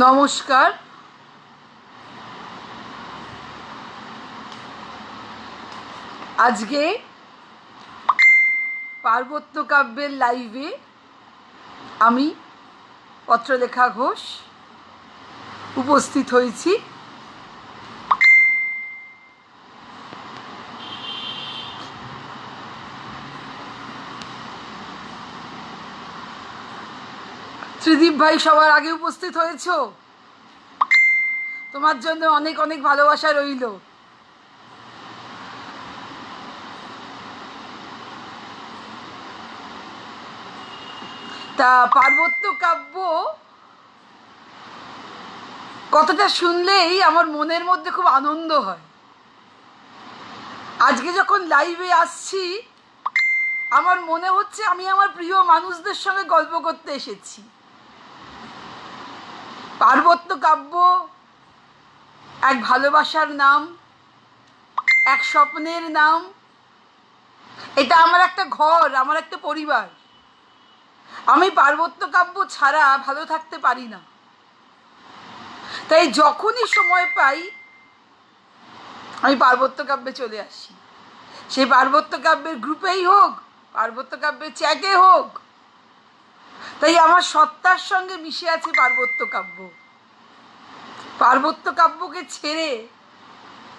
নমস্কার। আজকে পার্বত্য কাব্যের লাইভে আমি পত্রলেখা ঘোষ উপস্থিত হয়েছি। ত্রিদীপ ভাই সবার আগে উপস্থিত হয়েছ, তোমার জন্য অনেক অনেক ভালোবাসা রইল। তা পার্বত্য কাব্য কথাটা শুনলেই আমার মনের মধ্যে খুব আনন্দ হয়। আজকে যখন লাইভে আসছি আমার মনে হচ্ছে আমি আমার প্রিয় মানুষদের সঙ্গে গল্প করতে এসেছি। পার্বত্য কাব্য এক ভালোবাসার নাম, এক স্বপ্নের নাম। এটা আমার একটা ঘর, আমার একটা পরিবার। আমি পার্বত্য কাব্য ছাড়া ভালো থাকতে পারি না। তাই যখনই সময় পাই আমি পার্বত্য কাব্যে চলে আসি। সেই পার্বত্য কাব্যের গ্রুপেই হোক, পার্বত্য কাব্যের চ্যাটে হোক। তাই আমার সত্তার সঙ্গে মিশে আছে পার্বত্য কাব্য। পার্বত্য কাব্যকে ছেড়ে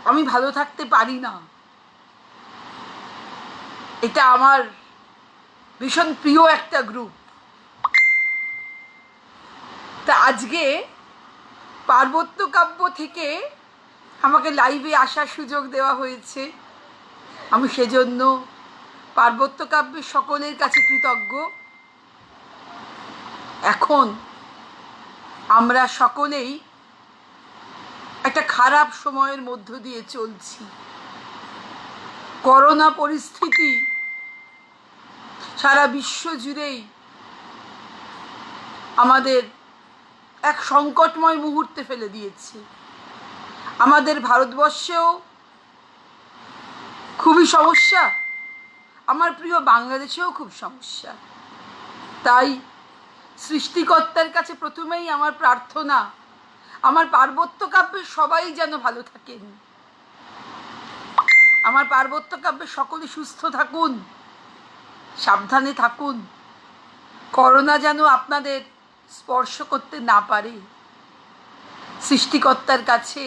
আমি ভালো থাকতে পারি না। এটা আমার ভীষণ প্রিয় একটা গ্রুপ। তা আজকে পার্বত্য কাব্য থেকে আমাকে লাইভে আসার সুযোগ দেওয়া হয়েছে। আমি সেজন্য পার্বত্য কাব্যের সকলের কাছে কৃতজ্ঞ। এখন আমরা সকলেই একটা খারাপ সময়ের মধ্য দিয়ে চলছি। করোনা পরিস্থিতি সারা বিশ্ব জুড়েই আমাদের এক সংকটময় মুহূর্তে ফেলে দিয়েছে। আমাদের ভারতবর্ষেও খুবই সমস্যা, আমার প্রিয় বাংলাদেশেও খুব সমস্যা। তাই সৃষ্টিকর্তার কাছে প্রথমেই আমার প্রার্থনা, আমার পার্বত্য কাব্যের সবাই যেন ভালো থাকেন। আমার পার্বত্য কাব্যের সকলে সুস্থ থাকুন, সাবধানে থাকুন। করোনা যেন আপনাদের স্পর্শ করতে না পারে। সৃষ্টিকর্তার কাছে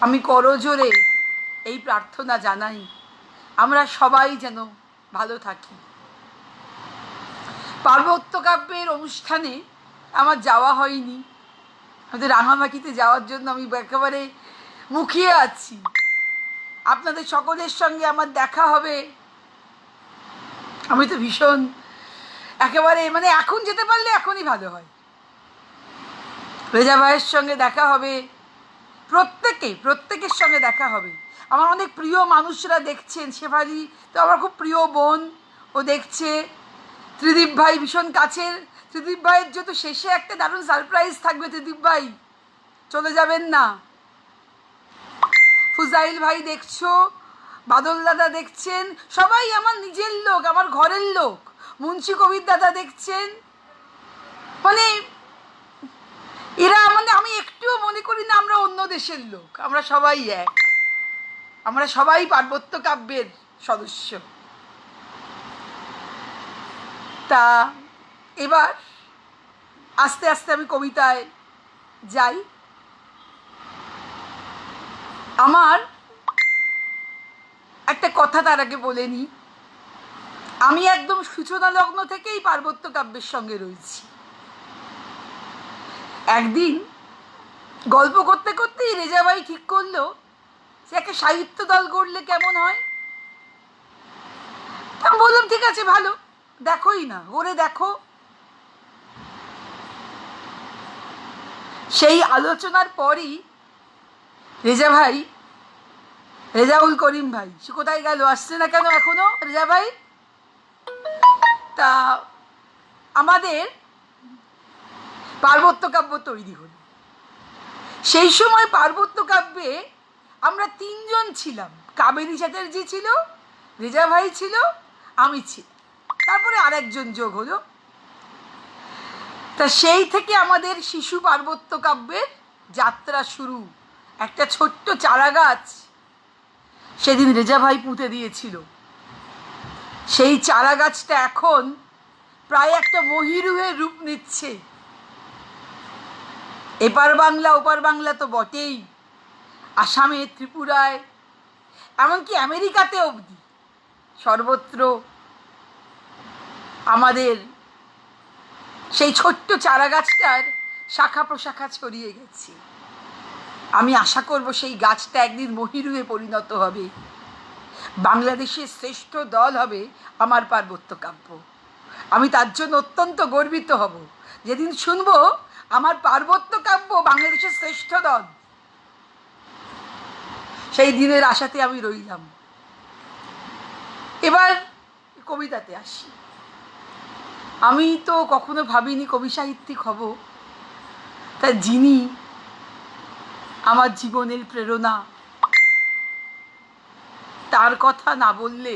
আমি করজোড়ে এই প্রার্থনা জানাই, আমরা সবাই যেন ভালো থাকি। পার্বত্য কাব্যের অনুষ্ঠানে আমার যাওয়া হয়নি। আমাদের রাঙামাটিতে যাওয়ার জন্য আমি একেবারে মুখিয়ে আছি। আপনাদের সকলের সঙ্গে আমার দেখা হবে। আমি তো ভীষণ একেবারে এখন যেতে পারলে এখনই ভালো হয়। রেজা ভাইয়ের সঙ্গে দেখা হবে, প্রত্যেকের সঙ্গে দেখা হবে। আমার অনেক প্রিয় মানুষরা দেখছেন। শেফালি তো আমার খুব প্রিয় বোন, ও দেখছে। ত্রিদীপ ভাই ভীষণ কাছের। ত্রিদীপ ভাইয়ের যত শেষে একটা দারুণ সারপ্রাইজ থাকবে। ত্রিদীপ ভাই চলে যাবেন না। ফুজাইল ভাই দেখছো, বাদল দাদা দেখছেন, সবাই আমার নিজের লোক, আমার ঘরের লোক। মুন্সি কবির দাদা দেখছেন। এরা আমি একটুও মনে করি না আমরা অন্য দেশের লোক। আমরা সবাই এক, আমরা সবাই পার্বত্য কাব্যের সদস্য। তা এবার আস্তে আস্তে আমি কবিতায় যাই। আমার একটা কথা তার আগে বলে নিই, আমি একদম সূচনা লগ্ন থেকেই পার্বত্য কাব্যের সঙ্গে রয়েছি। একদিন গল্প করতে করতেই রেজাভাই ঠিক করলো যে একটা সাহিত্য দল করলে কেমন হয়। আমি বললাম ঠিক আছে, ভালো, দেখোই না, করে দেখো। সেই আলোচনার পরই রেজা ভাই, রেজাউল করিম ভাই, সে কোথায় গেল, আসছে না কেন এখনো রেজা ভাই? তা আমাদের পার্বত্য কাব্য তৈরি হল। সেই সময় পার্বত্য কাব্যে আমরা তিনজন ছিলাম। কাবেরী চ্যাটার্জি ছিল, রেজা ভাই ছিল, আমি ছিলাম, তারপরে আরেকজন যোগ হলো। তা সেই থেকে আমাদের শিশু পার্বত্য কাব্যের যাত্রা শুরু। একটা ছোট্ট চারা গাছ সেদিন রেজা ভাই পুঁতে দিয়েছিল। সেই চারা গাছটা এখন প্রায় একটা মহিরুহের রূপ নিচ্ছে। এপার বাংলা ওপার বাংলা তো বটেই, আসামে, ত্রিপুরায়, এমনকি আমেরিকাতে অবধি সর্বত্র আমাদের সেই ছোট্ট চারা গাছটার শাখা প্রশাখা ছড়িয়ে গেছে। আমি আশা করব সেই গাছটা একদিন মহিরুহে পরিণত হবে, বাংলাদেশের শ্রেষ্ঠ দল হবে আমার পার্বত্য কাব্য। আমি তার জন্য অত্যন্ত গর্বিত হব যেদিন শুনব আমার পার্বত্য কাব্য বাংলাদেশের শ্রেষ্ঠ দল। সেই দিনের আশাতে আমি রইলাম। এবার কবিতাতে আসি। আমি তো কখনো ভাবিনি কবি সাহিত্যিক হব, তা যিনি আমার জীবনের প্রেরণা, তার কথা না বললে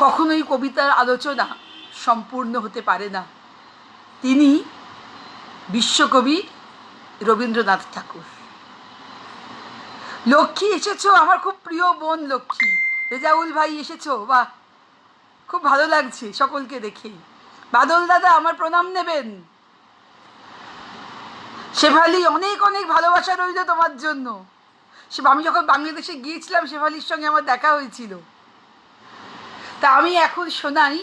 কখনোই কবিতার আলোচনা সম্পূর্ণ হতে পারে না। তিনি বিশ্বকবি রবীন্দ্রনাথ ঠাকুর। লক্ষ্মী এসেছো, আমার খুব প্রিয় বোন লক্ষ্মী। রেজাউল ভাই এসেছো, বাহ, খুব ভালো লাগছে সকলকে দেখে। বাদল দাদা আমার প্রণাম নেবেন। শেফালি, অনেক অনেক ভালোবাসা রইল তোমার জন্য। আমি যখন বাংলাদেশে গিয়েছিলাম শেফালির সঙ্গে আমার দেখা হয়েছিল। তা আমি এখন শোনাই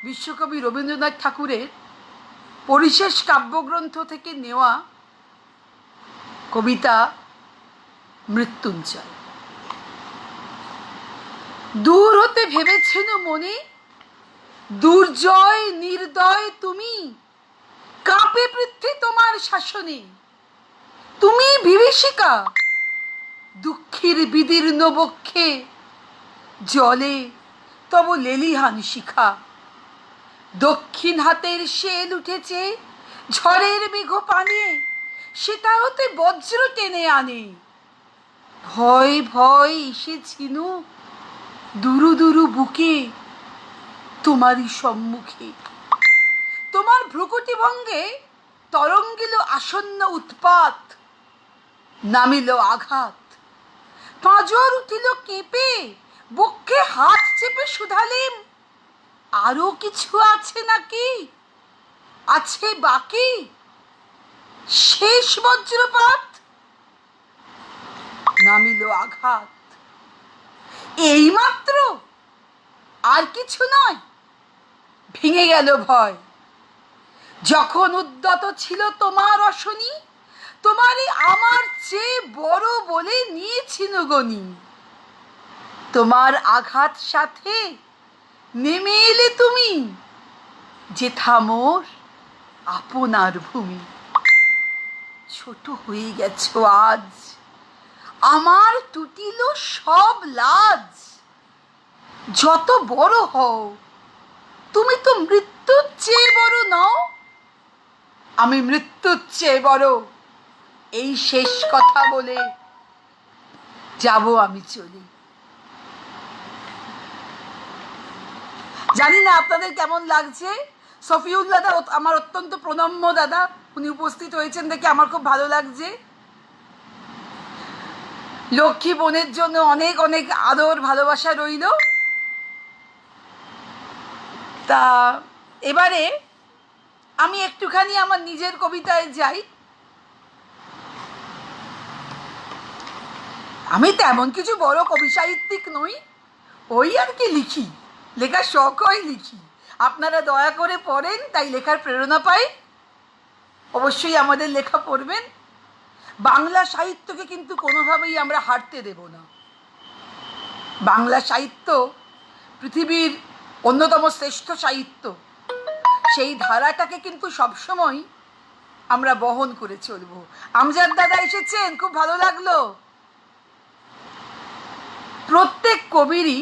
বিশ্বকবি রবীন্দ্রনাথ ঠাকুরের পরিশেষ কাব্যগ্রন্থ থেকে নেওয়া কবিতা মৃত্যুঞ্জয়। দূর হতে ভেবেছেন মনে, দুর্জয় নির্দয় তুমি, কাঁপে পৃথ্বী তোমার শাসনে। তুমি বিভীষিকা, দুঃখের বিদীর্ণ বক্ষে জলে তব লেলিহান শিখা। দক্ষিণ হাতের শেল উঠেছে ঝড়ের মেঘ পানে, সেটা হতে বজ্র টেনে আনে। ভয় ভয় এসেছিনু দুরু দুরু বুকে তোমারই সম্মুখে। তোমার ভ্রুকুটি ভঙ্গে তরঙ্গিল আসন্ন উৎপাত, নামিল আঘাত। পাঁজর উঠিল কেঁপে, বক্ষে হাত চেপে শুধালেম, আরো কিছু আছে নাকি, আছে বাকি শেষ বজ্রপাত। নামিল আঘাত, এইমাত্র, আর কিছু নয়। ভেঙে গেল ভয়। যখন উদ্যত ছিল তোমার অশনি, তোমারই আমার চেয়ে বড় বলে নিয়েছিল গনি। তোমার আঘাত সাথে নেমে এলে তুমি, যেথা মোর আপনার ভূমি। ছোট হয়ে গেছো আজ, আমার টুটিল সব লাজ। যত বড় হও, তুমি তো মৃত্যুর চেয়ে বড় নও। আমি মৃত্যুর চেয়ে বড়, এই শেষ কথা বলে যাব আমি চলে। জানি না আপনাদের কেমন লাগছে। সফিউল্লাহ দা আমার অত্যন্ত প্রণম্য দাদা, উনি উপস্থিত হয়েছেন দেখে আমার খুব ভালো লাগছে। লক্ষ্মী বোনের জন্য অনেক অনেক আদর ভালোবাসা রইল। তা এবারে আমি একটুখানি আমার নিজের কবিতায় যাই। আমি তেমন কিছু বড় কবি সাহিত্যিক নই, ওই আর কি লিখি, লেখার শখ হয় লিখি। আপনারা দয়া করে পড়েন, তাই লেখার প্রেরণা পাই। অবশ্যই আমাদের লেখা পড়বেন। বাংলা সাহিত্যকে কিন্তু কোনোভাবেই আমরা হারতে দেব না। বাংলা সাহিত্য পৃথিবীর অন্যতম শ্রেষ্ঠ সাহিত্য, সেই ধারাটাকে কিন্তু সবসময় আমরা বহন করে চলব। আমজাদ দাদা এসেছেন, খুব ভালো লাগলো। প্রত্যেক কবিরই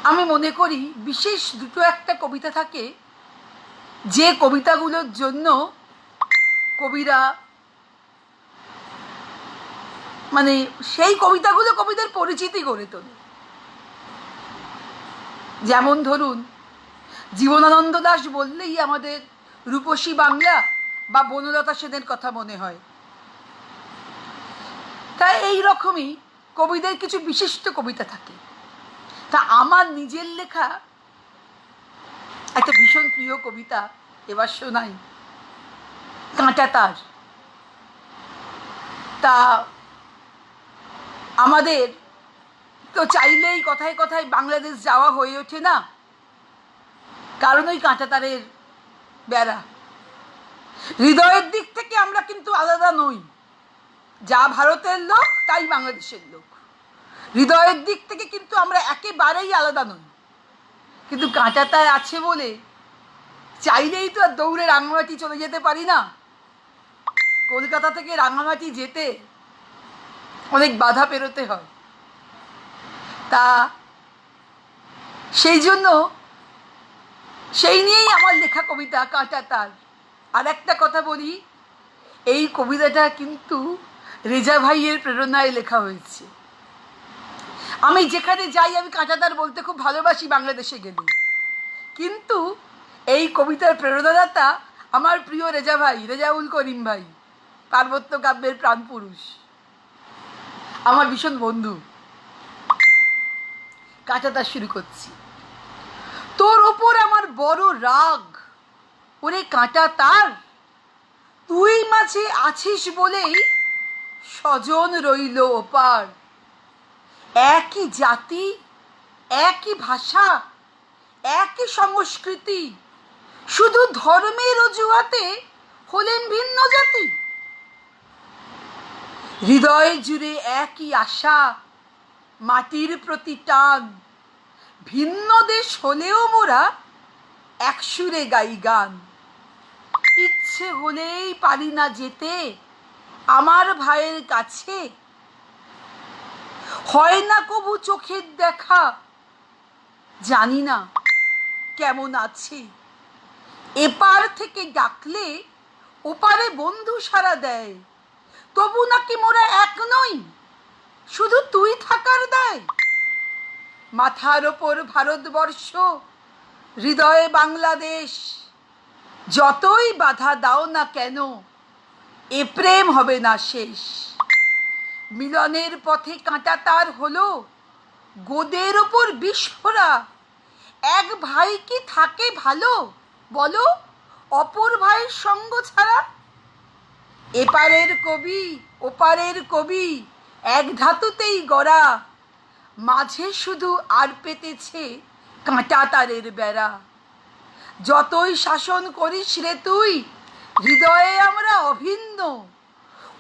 আমি মনে করি বিশেষ দুটো একটা কবিতা থাকে, যে কবিতাগুলোর জন্য কবিরা মানে সেই কবিতাগুলো কবিদের পরিচিতি গড়ে তোলে। যেমন ধরুন জীবনানন্দ দাশ বললেই আমাদের রূপসী বাংলা বা বনলতা সেনের কথা মনে হয়। তাই এই রকমই কবিদের কিছু বিশিষ্ট কবিতা থাকে। তা আমার নিজের লেখা একটা ভীষণ প্রিয় কবিতা এবার শোনাই, কাঁটাতার। তা আমাদের তো চাইলেই কথায় কথায় বাংলাদেশ যাওয়া হয়ে ওঠে না, কারণ ওই কাঁটাতারের বেড়া। হৃদয়ের দিক থেকে আমরা কিন্তু আলাদা নই, যা ভারতের লোক তাই বাংলাদেশের লোক। হৃদয়ের দিক থেকে কিন্তু আমরা একেবারেই আলাদা নই, কিন্তু কাঁটাতার আছে বলে চাইলেই তো আর দৌড়ে রাঙামাটি চলে যেতে পারি না। কলকাতা থেকে রাঙামাটি যেতে অনেক বাধা পেরোতে হয়। তা সেই জন্য সেই নিয়েই আমার লেখা কবিতা কাঁটাতার। আর একটা কথা বলি, এই কবিতাটা কিন্তু রেজা ভাইয়ের প্রেরণায় লেখা হয়েছে। আমি যেখানে যাই আমি কাঁটাতার বলতে খুব ভালোবাসি বাংলাদেশে গেলে, কিন্তু এই কবিতার প্রেরণাদাতা আমার প্রিয় রেজা ভাই, রেজাউল করিম ভাই, পার্বত্য কাব্যের প্রাণপুরুষ, আমার ভীষণ বন্ধু। কাঁটাতার শুরু করছি। তোর ওপর আমার বড় রাগ, ওরে কাঁটাতার, তুই মাঝে আছিস বলেই স্বজন রইল ওপার। একই জাতি, একই ভাষা, একই সংস্কৃতি, শুধু ধর্মের অজুহাতে হলেন ভিন্ন জাতি। হৃদয় জুড়ে একই আশা, মাটির প্রতি টান, ভিন্ন দেশ হলেও মোরা এক সুরে গাই গান। ইচ্ছে হলেই পারি না যেতে আমার ভাইয়ের কাছে, হয় না কবু চোখের দেখা, জানি না কেমন আছে। এপার থেকে ডাকলে ওপারে বন্ধু সাড়া দেয়, তবু নাকি মোরা এক নই, শুধু তুই থাকার দায়। মাথার ওপর ভারতবর্ষ, হৃদয়ে বাংলাদেশ, যতই বাধা দাও না কেন এ প্রেম হবে না শেষ। মিলনের পথে কাঁটাতার হলো গোদের ওপর বিস্ফোরা, এক ভাই কি থাকে ভালো বলো অপর ভাইয়ের সঙ্গ ছাড়া। এপারের কবি ওপারের কবি এক ধাতুতেই গড়া, মাঝে শুধু আর পেতেছে কাঁটাতারের বেড়া। যতই শাসন করিস রে তুই, হৃদয়ে আমরা অভিন্ন,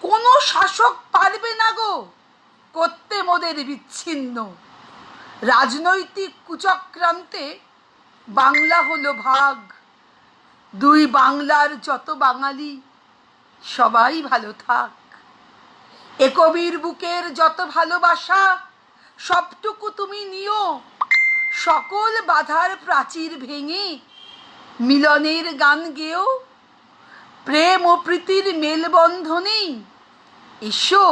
কোনো শাসক পারবে না গো করতে মোদের বিচ্ছিন্ন। রাজনৈতিক কুচক্রান্তে বাংলা হলো ভাগ, দুই বাংলার যত বাঙালি সবাই ভালো থাক। এ কবির বুকের যত ভালোবাসা সবটুকু তুমি নিও, সকল বাধার প্রাচীর ভেঙে মিলনের গান গেও। প্রেম ও প্রীতির মেলবন্ধনেই এসো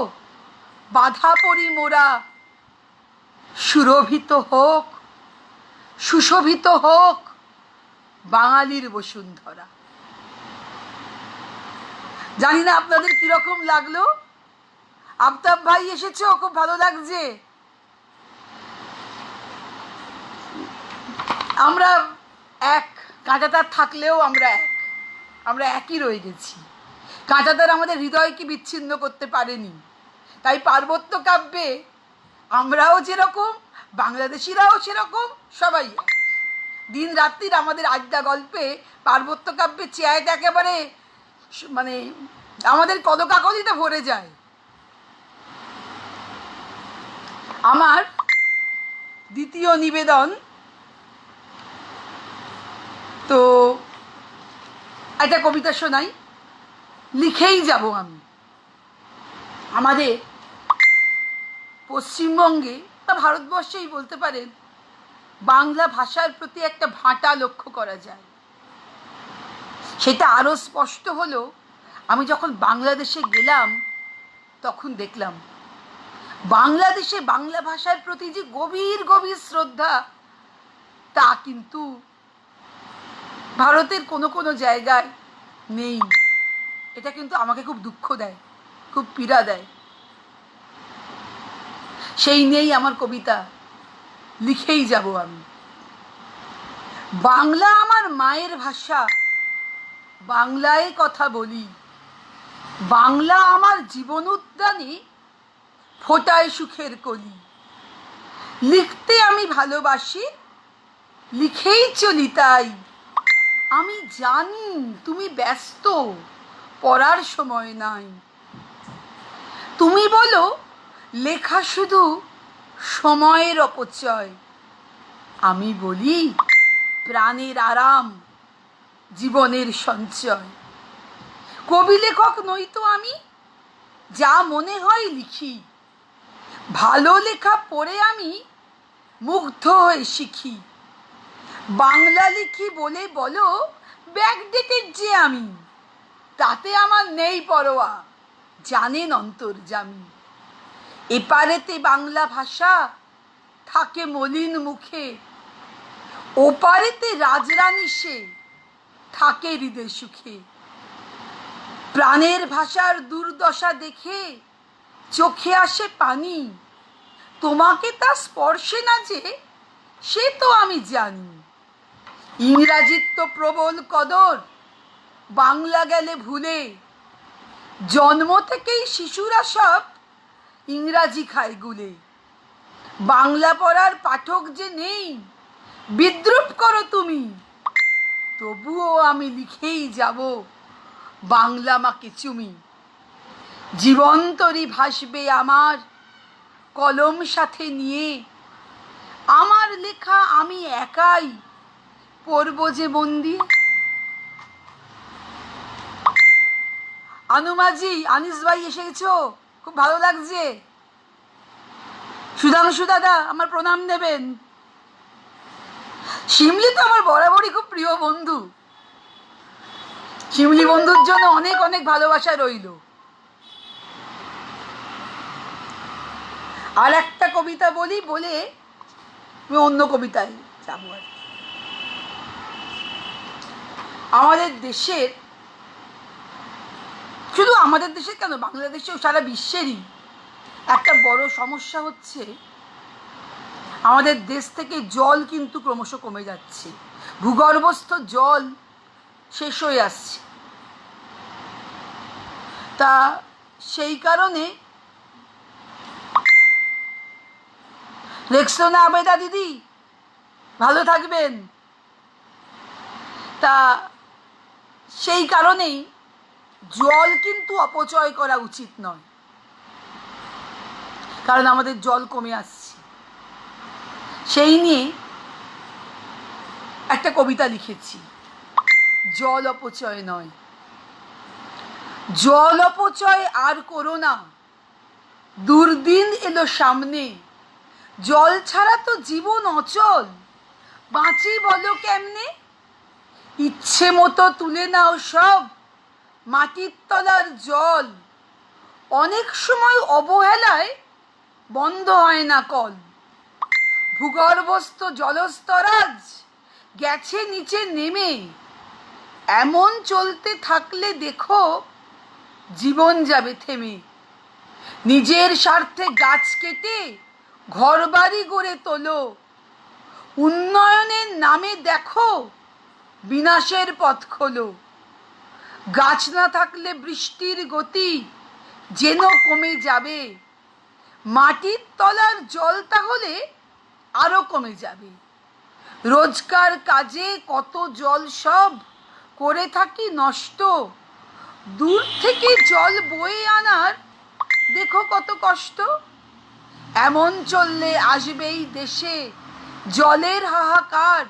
বাধা পড়ি মোরা, সুরভিত হোক সুশোভিত হোক বাঙালির বসুন্ধরা। জানি না আপনাদের কিরকম লাগলো। আফতাব ভাই এসেছো, খুব ভালো লাগছে। আমরা এক, কাঁটাতার থাকলেও আমরা একই রয়ে গেছি। কাঁটাতার আমাদের হৃদয়কে বিচ্ছিন্ন করতে পারেনি। তাই পার্বত্য কাব্যে আমরাও যেরকম, বাংলাদেশিরাও সেরকম, সবাই দিন রাত্রির আমাদের আড্ডা গল্পে পার্বত্য কাব্যে চেয়ারটা একেবারে মানে আমাদের কদকাকলিতে ভরে যায়। আমার দ্বিতীয় নিবেদন তো একটা কবিতা শোনাই, লিখেই যাব আমি। আমাদের পশ্চিমবঙ্গে বা ভারতবর্ষেই বলতে পারেন বাংলা ভাষার প্রতি একটা ভাঁটা লক্ষ্য করা যায়। সেটা আরও স্পষ্ট হলো আমি যখন বাংলাদেশে গেলাম, তখন দেখলাম বাংলাদেশে বাংলা ভাষার প্রতি যে গভীর গভীর শ্রদ্ধা, তা কিন্তু ভারতের কোনো কোনো জায়গায় নেই। এটা কিন্তু আমাকে খুব দুঃখ দেয়, খুব পীড়া দেয়। সেই নেই আমার কবিতা, লিখেই যাব আমি। বাংলা আমার মায়ের ভাষা, বাংলায় কথা বলি। বাংলা আমার জীবন উদ্যানে ফোটায় সুখের কলি। লিখতে আমি ভালোবাসি, লিখেই চলি তাই। আমি জানি তুমি ব্যস্ত, পড়ার সময় নাই। তুমি বলো লেখা শুধু সময়ের অপচয়। আমি বলি প্রাণের আরাম, জীবনের সঞ্চয়। কবি লেখক নই তো আমি, যা মনে হয় লিখি। ভালো লেখা পড়ে আমি মুগ্ধ হয়ে শিখি। বাংলা লিখি বলে বলো ব্যাকডেটেড যে আমি, তাতে আমার নেই পরোয়া, জানেন অন্তর্যামী। এপারেতে বাংলা ভাষা থাকে মলিন মুখে, ওপারেতে রাজরানী সে থাকে হৃদয় সুখে। প্রাণের ভাষার দুর্দশা দেখে চোখে আসে পানি। তোমাকে তা স্পর্শে না যে, সে তো আমি জানি। ইংরাজির তো প্রবল কদর, বাংলা গেলে ভুলে। জন্ম থেকেই শিশুরা সব ইংরাজি খায় গুলে। বাংলা পড়ার পাঠক যে নেই, বিদ্রুপ করো তুমি, তবুও আমি লিখেই যাব বাংলা মাকে চুমি। জীবন্তরী ভাসবে আমার কলম সাথে নিয়ে। আমার লেখা আমি একাই পড়ব যে মন দিয়ে। আনুমাজি, আনিস ভাই এসে গেছো, খুব ভালো লাগছে। সুধাংশু দাদা আমার প্রণাম নেবেন। শিমলি তো আমার বরাবরই খুব প্রিয় বন্ধু। শিমলি বন্ধুর জন্য অনেক অনেক ভালোবাসা রইল। আর একটা কবিতা বলি, বলে আমি অন্য কবিতায় যাবো। আর আমাদের দেশের, শুধু আমাদের দেশের কেন, বাংলাদেশেও সারা বিশ্বেরই একটা বড় সমস্যা হচ্ছে, আমাদের দেশ থেকে জল কিন্তু ক্রমশ কমে যাচ্ছে। ভূগর্ভস্থ জল শেষ হয়ে আসছে। তা সেই কারণে দেখছো না আবেদা দিদি, ভালো থাকবেন। তা সেই কারণেই জল কিন্তু অপচয় করা উচিত নয়, কারণ আমাদের জল কমে আসছে। সেই নিয়ে একটা কবিতা লিখেছি, জল অপচয় নয়। জল অপচয় আর করো না, দুর্দিন এলো সামনে। জল ছাড়া তো জীবন অচল, বাঁচি বলো কেমনে। ইচ্ছে মতো তুলে নাও সব মাটির তলার জল, অনেক সময় অবহেলায় বন্ধ হয় না কল। ভূগর্ভস্থ জলস্তর আজ গেছে নিচে নেমে। এমন চলতে থাকলে দেখো জীবন যাবে থেমে। নিজের স্বার্থে গাছ কেটে ঘরবাড়ি গড়ে তোলো, উন্নয়নের নামে দেখো বিনাশের পথ খোলো। গাছ না থাকলে বৃষ্টির গতি যেন কমে যাবে, মাটির তলার জল তাহলে আরো কমে যাবে। রোজকার কাজে কত জল সব করে থাকি নষ্ট, দূর থেকে জল বয়ে আনার দেখো কত কষ্ট। এমন চললে আসবেই দেশে জলের হাহাকার,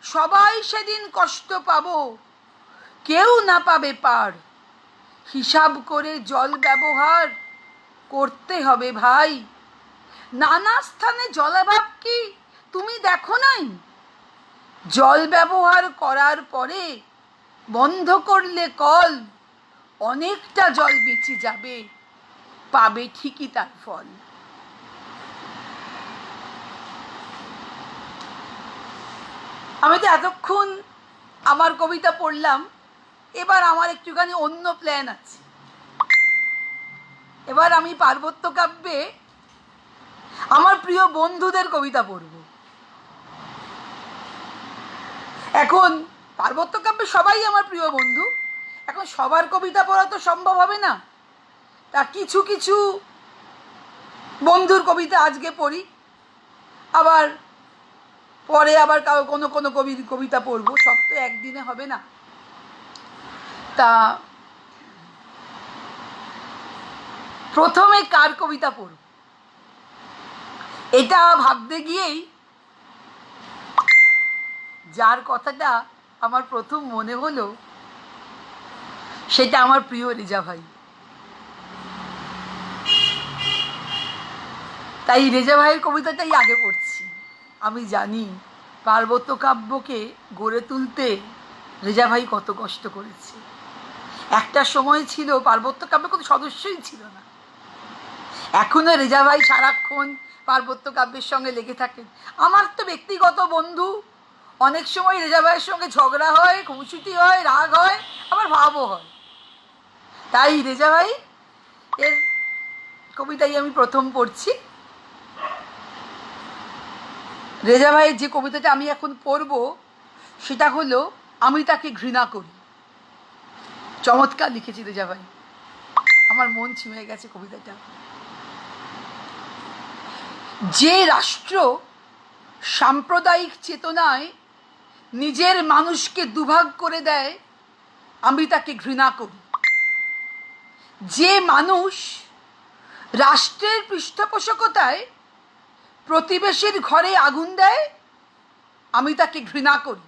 সবাই সেদিন কষ্ট পাবো, কেউ না পাবে পার। হিসাব করে জল ব্যবহার করতে হবে ভাই। নানা স্থানে জলাভাব কি তুমি দেখো নাই? জল ব্যবহার করার পরে বন্ধ করলে কল, অনেকটা জল বেঁচে যাবে, পাবে ঠিকই তার ফল। আমি তো এতক্ষণ আমার কবিতা পড়লাম, এবার আমার একটুখানি অন্য প্ল্যান আছে। এবার আমি পার্বত্য কাব্যে আমার প্রিয় বন্ধুদের কবিতা পড়ব। এখন পার্বত্য কাব্যে সবাই আমার প্রিয় বন্ধু, এখন সবার কবিতা পড়া তো সম্ভব হবে না। তা কিছু কিছু বন্ধুর কবিতা আজকে পড়ি, আবার পরে আবার কোনো কোনো কবির কবিতা পড়বো, সব তো একদিনে হবে না। তা প্রথমে কার কবিতা পড়ব এটা ভাবতে গিয়েই যার কথাটা আমার প্রথম মনে হলো সেটা আমার প্রিয় রেজা ভাই। তাই রেজা ভাইয়ের কবিতাটাই আগে পড়ছি। আমি জানি পার্বত্য কাব্যকে গড়ে তুলতে রেজা ভাই কত কষ্ট করেছে। একটা সময় ছিল পার্বত্য কাব্যে কোনো সদস্যই ছিল না। এখনো রেজা ভাই সারাক্ষণ পার্বত্য কাব্যের সঙ্গে লেগে থাকেন। আমার তো ব্যক্তিগত বন্ধু, অনেক সময় রেজা ভাইয়ের সঙ্গে ঝগড়া হয়, খুনসুটি হয়, রাগ হয়, আবার ভাবও হয়। তাই রেজা ভাই এর কবিতাই আমি প্রথম পড়ছি। রেজা ভাইয়ের যে কবিতাটা আমি এখন পড়ব সেটা হলো আমি তাকে ঘৃণা করি। চমৎকার লিখেছি রেজা ভাই, আমার মন ছুঁয়ে গেছে কবিতাটা। যে রাষ্ট্র সাম্প্রদায়িক চেতনায় নিজের মানুষকে দুভাগ করে দেয়, আমি তাকে ঘৃণা করি। যে মানুষ রাষ্ট্রের পৃষ্ঠপোষকতায় প্রতিবেশীর ঘরে আগুন দেয়, আমি তাকে ঘৃণা করি।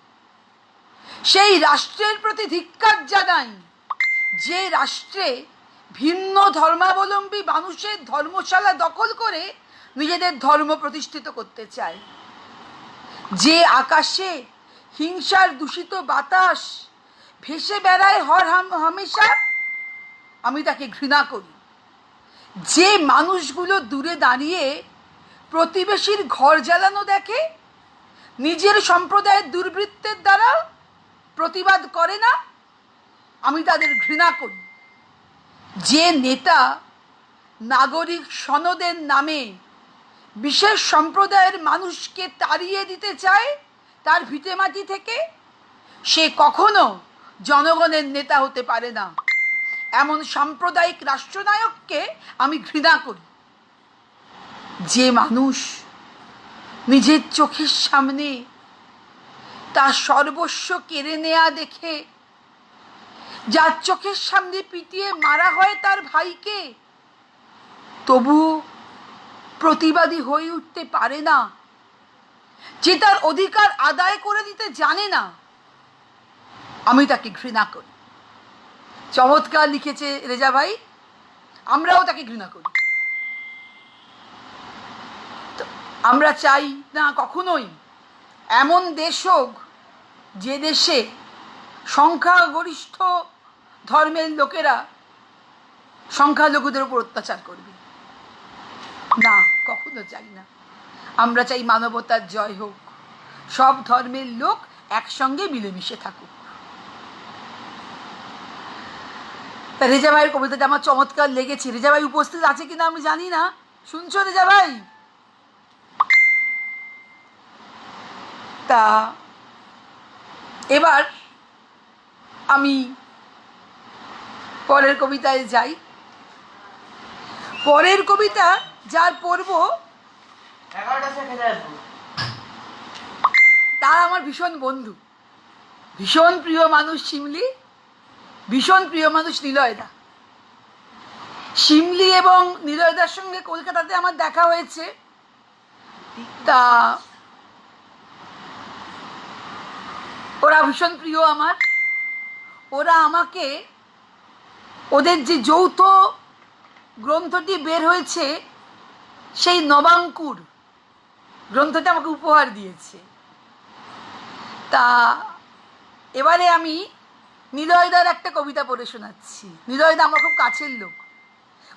সেই রাষ্ট্রের প্রতি ধিক্কার জানাই যে রাষ্ট্রে ভিন্ন ধর্মাবলম্বী মানুষের ধর্মশালা দখল করে নিজেদের ধর্ম প্রতিষ্ঠিত করতে চায়। যে আকাশে হিংসার দূষিত বাতাস ভেসে বেড়ায় হর হামেশা, আমি তাকে ঘৃণা করি। যে মানুষগুলো দূরে দাঁড়িয়ে প্রতিবেশীর ঘর জ্বালানো দেখে, নিজের সম্প্রদায়ের দুর্বৃত্তের দ্বারা প্রতিবাদ করে না, আমি তাদের ঘৃণা করি। যে নেতা নাগরিক সনদের নামে বিশেষ সম্প্রদায়ের মানুষকে তাড়িয়ে দিতে চায় তার ভিটেমাটি থেকে, সে কখনো জনগণের নেতা হতে পারে না। এমন সাম্প্রদায়িক রাষ্ট্রনায়ককে আমি ঘৃণা করি। যে মানুষ নিজের চোখের সামনে তার সর্বস্ব কেড়ে নেয়া দেখে, যার চোখের সামনে পিটিয়ে মারা হয় তার ভাইকে, তবু প্রতিবাদী হয়ে উঠতে পারে না, যে তার অধিকার আদায় করে দিতে জানে না, আমি তাকে ঘৃণা করি। চমৎকার লিখেছে রেজা ভাই, আমরাও তাকে ঘৃণা করি। আমরা চাই না কখনোই এমন দেশ হোক যে দেশে সংখ্যাগরিষ্ঠ ধর্মের লোকেরা সংখ্যালঘুদের উপর অত্যাচার করবে। না, কখনো চাই না। আমরা চাই মানবতার জয় হোক, সব ধর্মের লোক একসঙ্গে মিলেমিশে থাকুক। রেজা ভাইয়ের কবিতাটা আমার চমৎকার লেগেছে। রেজা ভাই উপস্থিত আছে কিনা আমি জানি না, শুনছো রেজা ভাই? তা এবার আমি পরের কবিতায় যাই। পরের কবিতা যার পড়ব তার আমার ভীষণ বন্ধু, ভীষণ প্রিয় মানুষ শিমলি, ভীষণ প্রিয় মানুষ নিলয়দা। শিমলি এবং নিলয়দার সঙ্গে কলকাতাতে আমার দেখা হয়েছে। তা ওরা ভীষণ প্রিয় আমার। ওরা আমাকে ওদের যে যৌথ গ্রন্থটি বের হয়েছে সেই নবাঙ্কুর গ্রন্থটা আমাকে উপহার দিয়েছে। তা এবারে আমি নিলয়দার একটা কবিতা পড়ে শোনাচ্ছি। নিলয়দা আমার খুব কাছের লোক,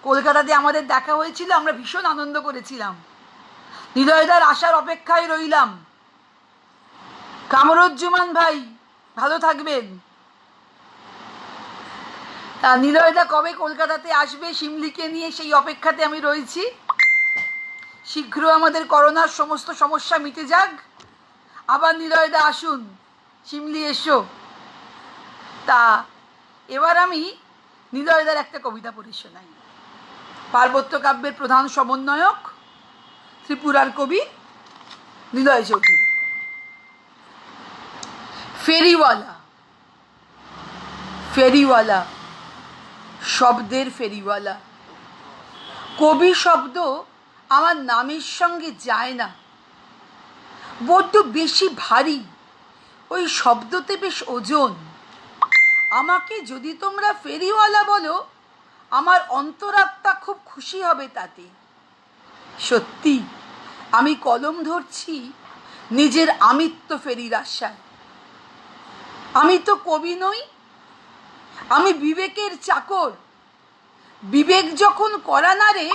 কলকাতাতে আমাদের দেখা হয়েছিল, আমরা ভীষণ আনন্দ করেছিলাম। নিলয়দার আসার অপেক্ষায় রইলাম। কামরুজ্জামান ভাই ভালো থাকবেন। তা নিলয়দা কবে কলকাতাতে আসবে শিমলিকে নিয়ে, সেই অপেক্ষাতে আমি রয়েছি। শীঘ্র আমাদের করোনার সমস্ত সমস্যা মিটে যাক, আবার নিলয়দা আসুন, শিমলি এসো। তা এবার আমি নিলয়দার একটা কবিতা পড়ে শোনাই। পার্বত্য কাব্যের প্রধান সমন্বয়ক ত্রিপুরার কবি নিলয় চৌধুরী। ফেরিওয়ালা। ফেরিওয়ালা, শব্দের ফেরিওয়ালা। কবি শব্দ আমার নামের সঙ্গে যায় না, বড্ড বেশি ভারী, ওই শব্দতে বেশ ওজন। আমাকে যদি তোমরা ফেরিওয়ালা বলো, আমার অন্তরাত্মা খুব খুশি হবে তাতে। সত্যি আমি কলম ধরছি নিজের আমিত্ব ফেরির আশায়। আমি তো কবি নই, আমি বিবেকের চাকর। বিবেক যখন করা নাড়ে,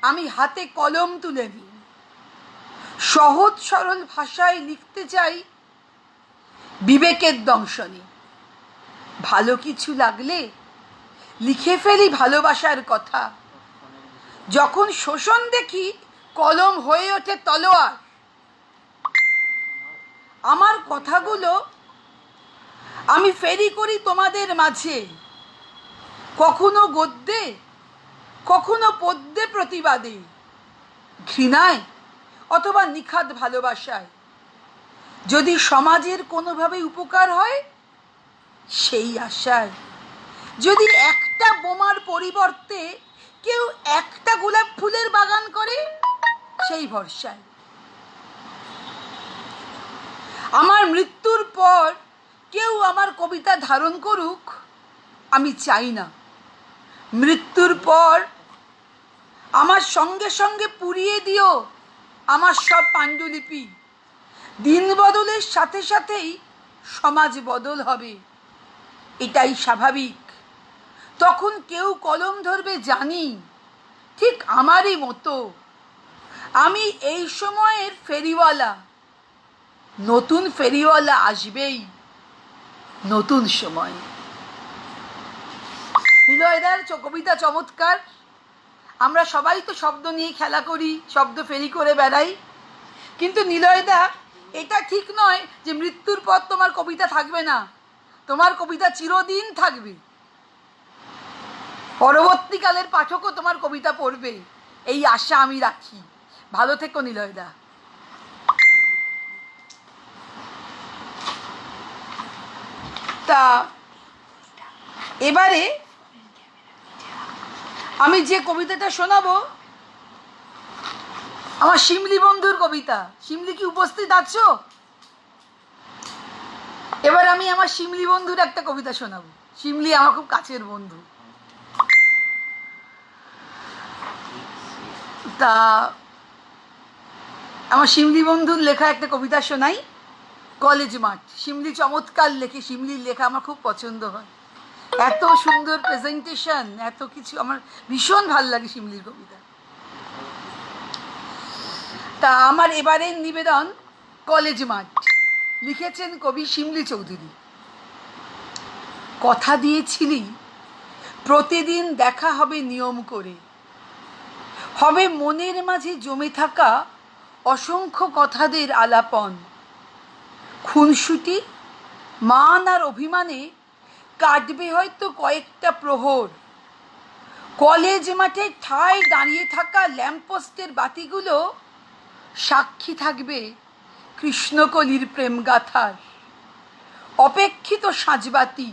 আমি হাতে কলম তুলে নিই। সহজ সরল ভাষায় লিখতে চাই বিবেকের দংশনে। ভালো কিছু লাগলে লিখে ফেলি ভালোবাসার কথা। যখন শোষণ দেখি, কলম হয়ে ওঠে তলোয়ার। আমার কথাগুলো আমি ফেরি করি তোমাদের মাঝে, কখনো গদ্যে, কখনো পদ্যে প্রতিবাদে, ঘৃণায় অথবা নিখাদ ভালোবাসায়। যদি সমাজের কোনোভাবে উপকার হয়, সেই আশায়। যদি একটা বোমার পরিবর্তে কেউ একটা গোলাপ ফুলের বাগান করে, সেই ভরসায়। আমার মৃত্যুর পর কেউ আমার কবিতা ধারণ করুক, আমি চাই না। মৃত্যুর পর আমার সঙ্গে সঙ্গে পুড়িয়ে দিও আমার সব পাণ্ডুলিপি। দিন বদলের সাথে সাথেই সমাজ বদল হবে, এটাই স্বাভাবিক। তখন কেউ কলম ধরবে জানি, ঠিক আমারই মতো। আমি এই সময়ের ফেরিওয়ালা, নতুন ফেরিওয়ালা আসবেই নতুন সময়। নিলয়দার কবিতা চমৎকার। আমরা সবাই তো শব্দ নিয়ে খেলা করি, শব্দ ফেরি করে বেড়াই, কিন্তু নিলয়দা এটা ঠিক নয় যে মৃত্যুর পর তোমার কবিতা থাকবে না। তোমার কবিতা চিরদিন থাকবে, পরবর্তীকালের পাঠকও তোমার কবিতা পড়বে, এই আশা আমি রাখি। ভালো থেকো নিলয়দা। তা এবারে আমি যে কবিতাটা শোনাবো, আমার শিমলি বন্ধুর কবিতা। শিমলি কি উপস্থিত আছো? এবার আমি আমার শিমলি বন্ধুর একটা কবিতা শোনাবো। শিমলি আমার খুব কাছের বন্ধু। তা আমার শিমলি বন্ধুর লেখা একটা কবিতা শোনাই, কলেজ মাঠ। শিমলি চমৎকার লেখে, শিমলির লেখা আমার খুব পছন্দ হয়। এত সুন্দর প্রেজেন্টেশন, এত কিছু, আমার ভীষণ ভাল লাগে শিমলির কবিতা। তা আমার এবারের নিবেদন কলেজ মাঠ, লিখেছেন কবি শিমলি চৌধুরী। কথা দিয়েছিলি প্রতিদিন দেখা হবে নিয়ম করে, হবে মনের মাঝে জমে থাকা অসংখ্য কথাদের আলাপন। খুনসুটি, মান আর অভিমানে কাটবে হয়তো কয়েকটা প্রহর। কলেজ মাঠে ঠায় দাঁড়িয়ে থাকা ল্যাম্পপোস্টের বাতিগুলো সাক্ষী থাকবে কৃষ্ণকলির প্রেমগাথার। অপেক্ষিত সাজবাতি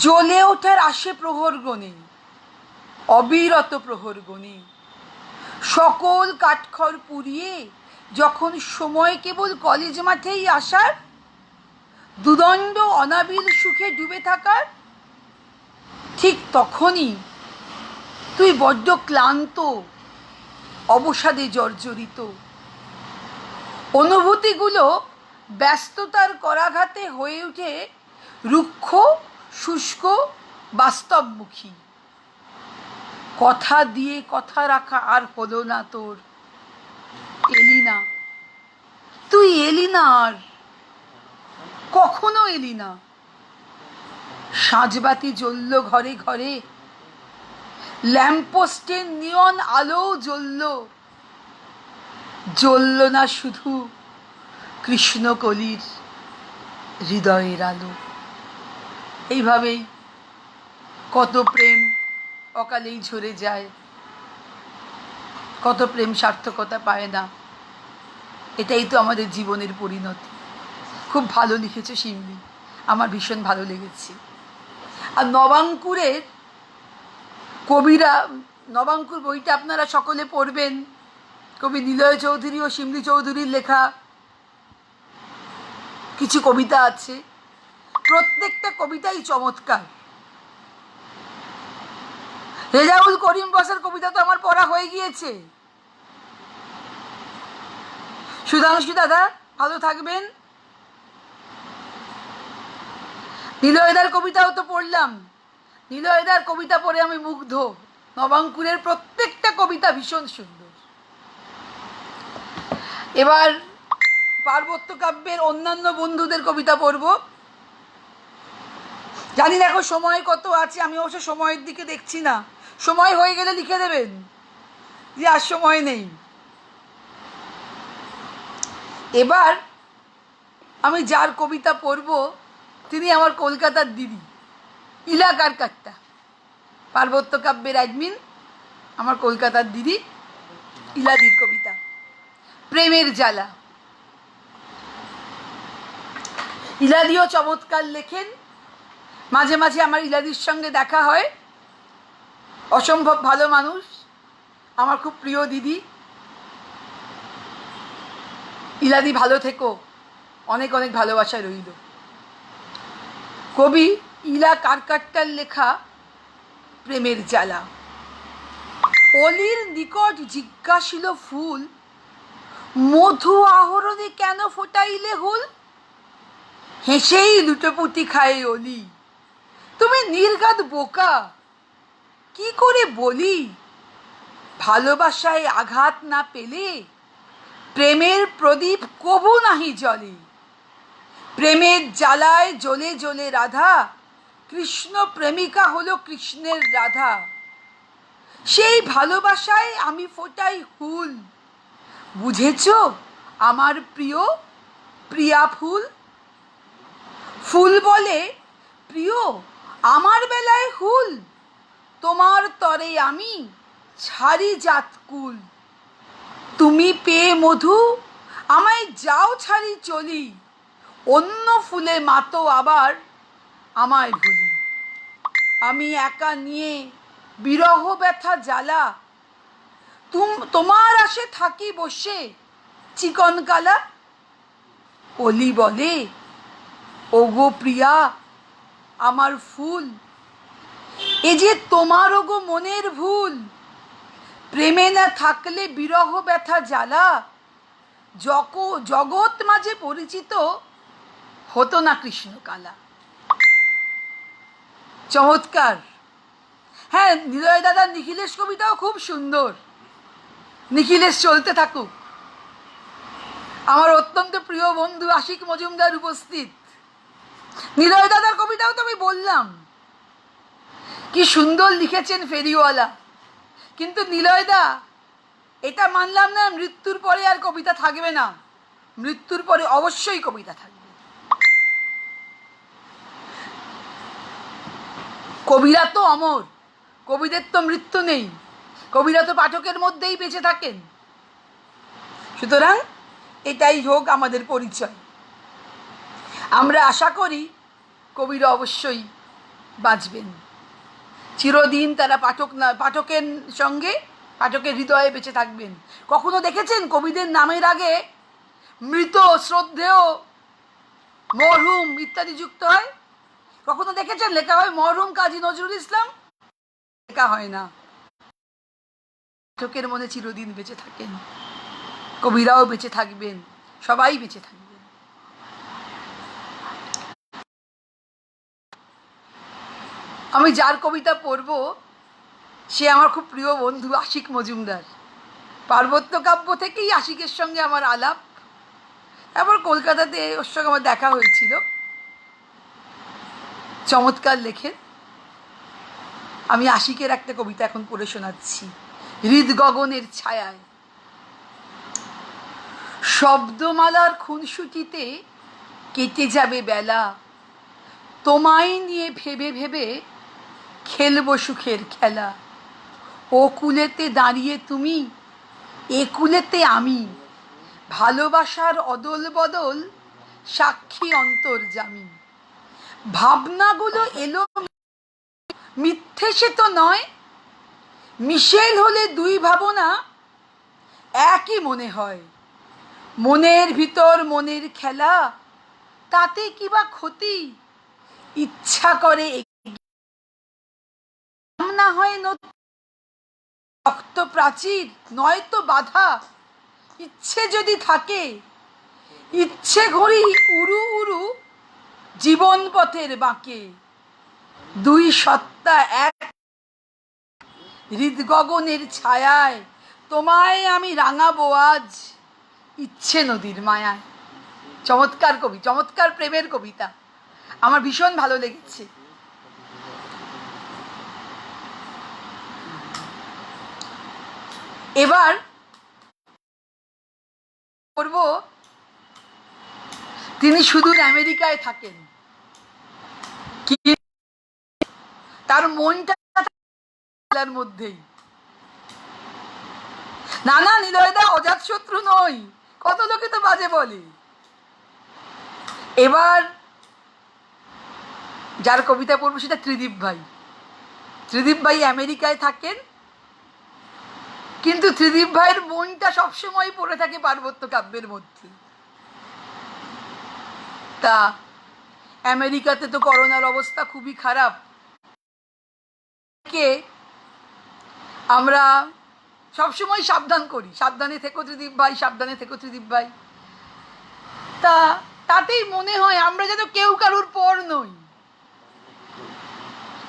জ্বলে ওঠার আসে প্রহর গণে, অবিরত প্রহর গণে। সকল কাঠখড় পুড়িয়ে যখন সময় কেবল কলেজ মাঠেই আসার, দুদণ্ড অনাবিল সুখে ডুবে থাকার, ঠিক তখনই তুই বড্ড ক্লান্ত, অবসাদে জর্জরিত। অনুভূতিগুলো ব্যস্ততার করাঘাতে হয়ে ওঠে রুক্ষ, শুষ্ক, বাস্তবমুখী। কথা দিয়ে কথা রাখা আর হলো না তোর, এলি না, তুই এলি না আর। কখনো এলি না। সাঁঝবাতি জ্বলল ঘরে ঘরে, ল্যাম্পপোস্টের নিয়ন আলো জ্বলল, জ্বলল না শুধু কৃষ্ণকলির হৃদয়ের আলো। এইভাবেই কত প্রেম অকালেই ঝরে যায়, কত প্রেম সার্থকতা পায় না। এটাই তো আমাদের জীবনের পরিণতি। খুব ভালো লিখেছে শিমলি, আমার ভীষণ ভালো লেগেছে। আর নবাঙ্কুরের কবিরা, নবাঙ্কুর বইটা আপনারা সকলে পড়বেন। কবি নিলয় চৌধুরী ও শিমলি চৌধুরীর লেখা কিছু কবিতা আছে, প্রত্যেকটা কবিতাই চমৎকার। রেজাউল করিম বসের কবিতা তো আমার পড়া হয়ে গিয়েছে। সুধাংশু দাদা ভালো থাকবেন। নিলয়দার কবিতাও তো পড়লাম, নিলয়দার কবিতা পড়ে আমি মুগ্ধ। নবাঙ্কুরের প্রত্যেকটা কবিতা ভীষণ সুন্দর। এবার পার্বত্য কাব্যের অন্যান্য বন্ধুদের কবিতা পড়ব। জানি না এখন সময় কত আছে, আমি অবশ্য সময়ের দিকে দেখছি না। সময় হয়ে গেলে লিখে দেবেন যে আর সময় নেই। এবার আমি যার কবিতা পড়ব তিনি আমার কলকাতার দিদি, ইলাকার কাট্টা। পার্বত্য কাব্যের অ্যাডমিন আমার কলকাতার দিদি ইলাদির কবিতা প্রেমের জ্বালা। ইলাদিও চমৎকার লেখেন। মাঝে মাঝে আমার ইলাদির সঙ্গে দেখা হয়। অসম্ভব ভালো মানুষ, আমার খুব প্রিয় দিদি। ইলাদি ভালো থেকো, অনেক অনেক ভালোবাসায় রইল। কবি ইলা কারকাট্টার লেখা প্রেমের জ্বালা। অলির নিকট জিজ্ঞাসিল ফুল, মধু আহরণে কেন ফোটাইলে হুল? হেসেই লুটোপুটি খায় অলি, তুমি নির্ঘাত বোকা, কি করে বলি? ভালোবাসায় আঘাত না পেলে প্রেমের প্রদীপ কবু নাহি জ্বলে। প্রেমের জ্বালায় জ্বলে জ্বলে রাধা, কৃষ্ণ প্রেমিকা হলো কৃষ্ণের রাধা। সেই ভালোবাসায় আমি ফোটাই হুল, বুঝেছ আমার প্রিয় প্রিয়া ফুল? ফুল বলে প্রিয় আমার বেলায় হুল, তোমার তরে আমি ছাড়ি জাতকুল। তুমি পেয়ে মধু আমায় যাও ছাড়ি চলি, অন্য ফুলে মাতো আবার আমায় ভুলি। আমি একা নিয়ে বিরহ ব্যথা জ্বালা, তোমার আসে থাকি বসে চিকন কালা। অলি বলে ওগো প্রিয়া আমার ফুল, এ যে তোমার ওগো মনের ভুল। প্রেমে না থাকলে বিরহ ব্যথা জ্বালা, জগৎ মাঝে পরিচিত হতো না কৃষ্ণকালা। চমৎকার। হ্যাঁ, নিলয় দাদার নিখিলেশ কবিতাও খুব সুন্দর। নিখিলেশ চলতে থাকুক। আমার অত্যন্ত প্রিয় বন্ধু আশিক মজুমদার উপস্থিত। নিলয় দাদার কবিতাও তো আমি বললাম কি সুন্দর লিখেছেন ফেরিওয়ালা। কিন্তু নিলয় দা, এটা মানলাম না মৃত্যুর পরে আর কবিতা থাকবে না। মৃত্যুর পরে অবশ্যই কবিতা থাকবে। কবিরা তো অমর, কবিদের তো মৃত্যু নেই, কবিরা তো পাঠকের মধ্যেই বেঁচে থাকেন। সুতরাং এটাই হোক আমাদের পরিচয়। আমরা আশা করি কবিরা অবশ্যই বাঁচবেন চিরদিন। তারা পাঠকের সঙ্গে, পাঠকের হৃদয়ে বেঁচে থাকবেন। কখনো দেখেছেন কবিদের নামের আগে মৃত, শ্রদ্ধেয়, মরহুম ইত্যাদি যুক্ত হয়? কখনো দেখেছেন লেখা হয় মরহুম কাজী নজরুল ইসলাম? লেখা হয় না। পাঠকের মনে চিরদিন বেঁচে থাকেন, কবিরাও বেঁচে থাকবেন, সবাই বেঁচে থাকবেন। আমি যার কবিতা পড়ব সে আমার খুব প্রিয় বন্ধু আশিক মজুমদার। পার্বত্য কাব্য থেকেই আশিকের সঙ্গে আমার আলাপ। তারপর কলকাতাতে ওর সঙ্গে আমার দেখা হয়েছিল। চমৎকার লেখেন। আমি আশিকের একটা কবিতা এখন পড়ে শোনাচ্ছি। হৃদ গগনের ছায়ায়। শব্দমালার খুনসুটিতে কেটে যাবে বেলা, তোমায় নিয়ে ভেবে ভেবে খেলবো সুখের খেলা। ও কুলেতে দাঁড়িয়ে তুমি, এ কুলেতে আমি, ভালোবাসার অদল বদল সাক্ষী অন্তর্যামী। ভাবনাগুলো এলো মিথ্যে সে তো নয়, মিশেল হলে দুই ভাবনা একই মনে হয়। মনের ভিতর মনের খেলা, তাতে কি বা ক্ষতি? ইচ্ছা করে না হয় রক্ত প্রাচীর, নয়তো বাধা। ইচ্ছে যদি থাকে, ইচ্ছে ঘড়ি উড়ু উড়ু জীবন পথের বাঁকে। দুই সত্তা এক হৃদ গগনের ছায়ায়, তোমায় আমি রাঙাবো আজ ইচ্ছে নদীর মায়ায়। চমৎকার কবি, চমৎকার প্রেমের কবিতা, আমার ভীষণ ভালো লেগেছে। এবার করব, তিনি সুদূর আমেরিকায় থাকেন, তার মনটা মধ্যেই। না না, নিলয়দা অজাত শত্রু নয়, কত লোকে তো বাজে বলে। এবার যার কবিতা পড়বো সেটা ত্রিদীপ ভাই। ত্রিদীপ ভাই আমেরিকায় থাকেন, কিন্তু ত্রিদীপ ভাইয়ের মনটা সবসময় পড়ে থাকে পার্বত্য কাব্যের মধ্যে। তা আমেরিকাতে তো করোনার অবস্থা খুবই খারাপ, কে আমরা সবসময় সাবধান করি, সাবধানে থেকো ত্রিদীপ ভাই, সাবধানে থেকো ত্রিদীপ ভাই। তা তাতেই মনে হয় আমরা যেন কেউ কারুর পর নই,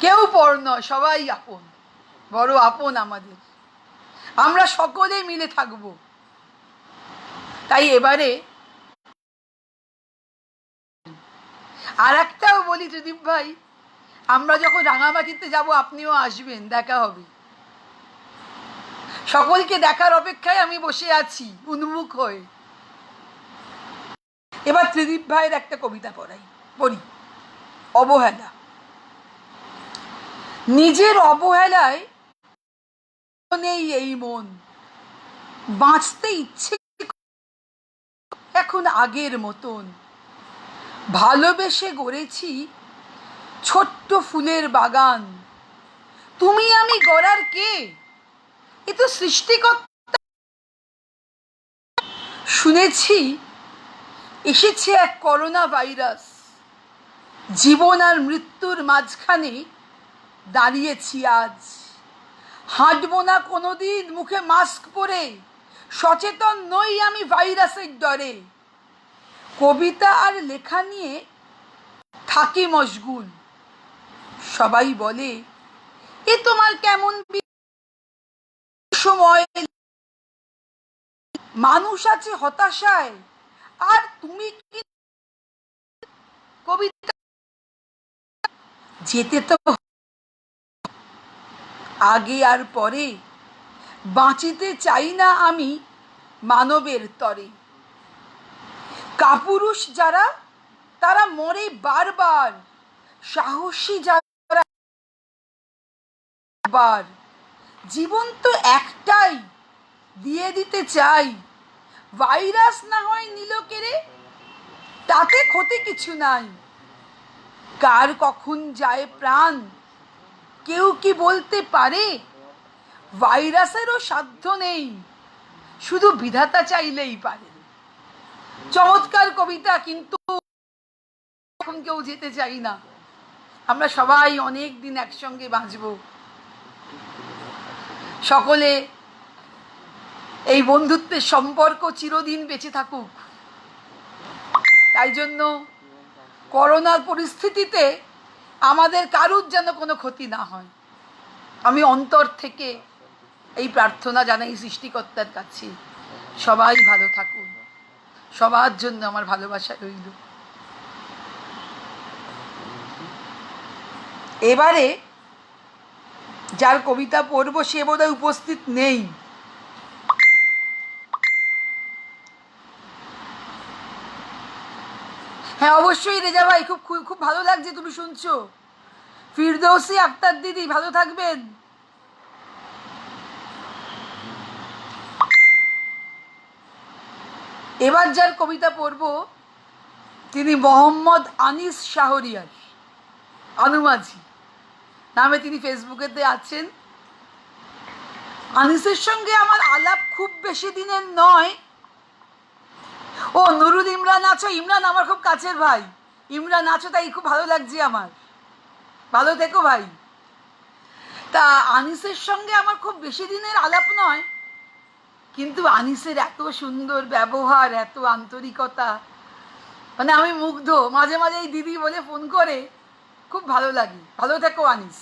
কেউ পর নয়, সবাই আপন, বড় আপন আমাদের, আমরা সকলে মিলে থাকবো। তাই এবারে আর একটাও বলি ত্রিদীপ ভাই, আমরা যখন রাঙামাটিতে যাব আপনিও আসবেন, দেখা হবে। সকলকে দেখার অপেক্ষায় আমি বসে আছি উন্মুখ হয়ে। এবার ত্রিদীপ ভাইয়ের একটা কবিতা পড়ি, অবহেলা। নিজের অবহেলায় নেই এই মন, বাঁচতে ইচ্ছে এখন আগের মতন। ভালোবেসে গড়েছি ছোট্ট ফুলের বাগান, তুমি আমি গড়ার কে? এ তো সৃষ্টিকর্তা। শুনেছি এসেছে এক করোনা ভাইরাস, জীবন আর মৃত্যুর মাঝখানে দাঁড়িয়েছি আজ। হাঁটবো না কোনোদিন মুখে মাস্ক পরে, সচেতন নই আমি ভাইরাসের ডরে। কবিতা আর লেখা নিয়ে থাকি মশগুল, সবাই বলে এ তোমার কেমন সময়। মানুষ আছে হতাশায়, আর তুমি কি কবিতা যেতে তো আগে আর পরে। বাঁচিতে চাই না আমি মানবের তরে। কাপুরুষ যারা তারা মরে বারবার, সাহসী যারা বার। জীবন তো একটাই, দিয়ে দিতে চাই। ভাইরাস না হয় নিল কেড়ে, তাতে ক্ষতি কিছু নাই। কার কখন যায় প্রাণ কেউ কি বলতে পারে? ভাইরাসেরও সাধ্য নেই, শুধু বিধাতা চাইলেই পারে। চমৎকার কবিতা, কিন্তু এখন কেউ যেতে চাই না। আমরা সবাই অনেক দিন একসঙ্গে বাঁচব, সকলে এই বন্ধুত্বের সম্পর্ক চিরদিন বেঁচে থাকুক। তাই জন্য করোনার পরিস্থিতিতে আমাদের কারুর যেন কোনো ক্ষতি না হয়, আমি অন্তর থেকে এই প্রার্থনা জানাই সৃষ্টিকর্তার কাছে। সবাই ভালো থাকুন, সবার জন্য আমার ভালোবাসা রইল। এবারে যার কবিতা পড়ব সে বোধহয় উপস্থিত নেই। হ্যাঁ অবশ্যই রেজা ভাই, খুব খুব ভালো লাগছে তুমি শুনছো। ফিরদৌসী আক্তার দিদি ভালো থাকবেন। এবার যার কবিতা পড়ব তিনি মোহাম্মদ আনিস শাহরিয়ার, আনুমাঝি নামে তিনি ফেসবুকেতে আছেন। আনিসের সঙ্গে আমার আলাপ খুব বেশি দিনের নয়। ও নুরুল ইমরান আছো? ইমরান আমার খুব কাছের ভাই। ইমরান আছো, তাই খুব ভালো লাগছে আমার। ভালো থেকো ভাই। তা আনিসের সঙ্গে আমার খুব বেশি দিনের আলাপ নয়, কিন্তু আনিসের এত সুন্দর ব্যবহার, এত আন্তরিকতা, মানে আমি মুগ্ধ। মাঝে মাঝে এই দিদি বলে ফোন করে, খুব ভালো লাগে। ভালো থেকো আনিস।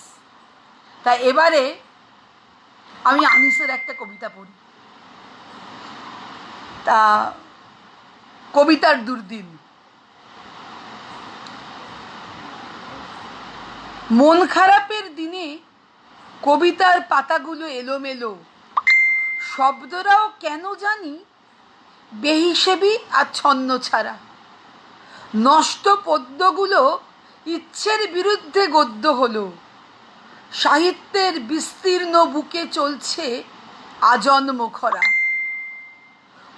তা এবারে আমি আনিসের একটা কবিতা পড়ি। তা কবিতার দুর্দিন। মন খারাপের দিনে কবিতার পাতাগুলো এলোমেলো, শব্দরাও কেন জানি বেহিসেবি আর ছন্ন ছাড়া। নষ্ট পদ্যগুলো ইচ্ছের বিরুদ্ধে গদ্য হলো, সাহিত্যের বিস্তীর্ণ বুকে চলছে আজন্ম খরা।